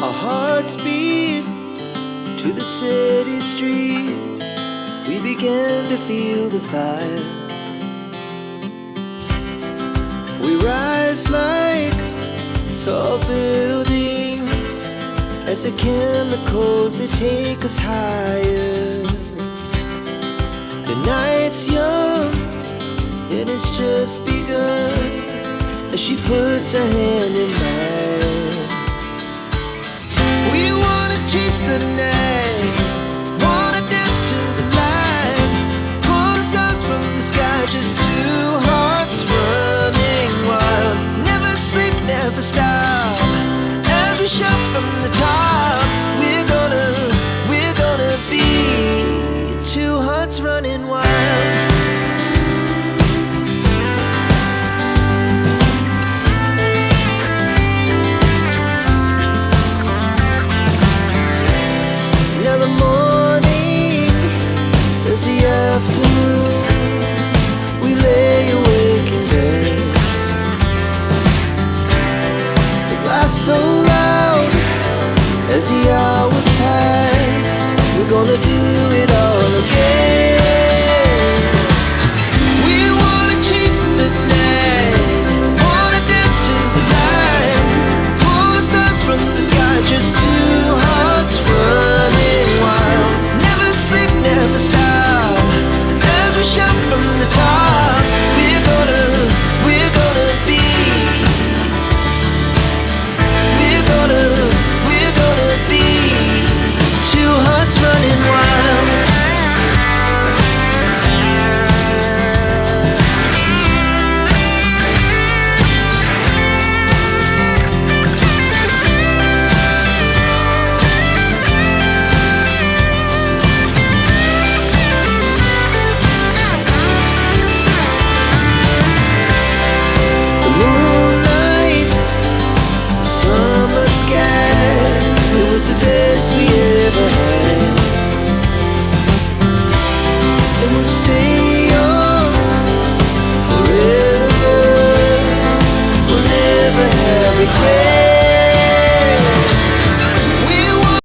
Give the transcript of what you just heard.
Our hearts beat to the city streets. We began to feel the fire. We rise like tall buildings as the chemicals, they take us higher. The night's young and it's just begun as she puts her hand in mine. We wanna chase the night, wanna dance to the light, pull the stars from the sky, just two hearts running wild. Never sleep, never stop, as we shout from the top. We're gonna be two hearts running wild. Now the morning is the afternoon. We lay awake in bed. The glass so loud as the hours pass. We're gonna do it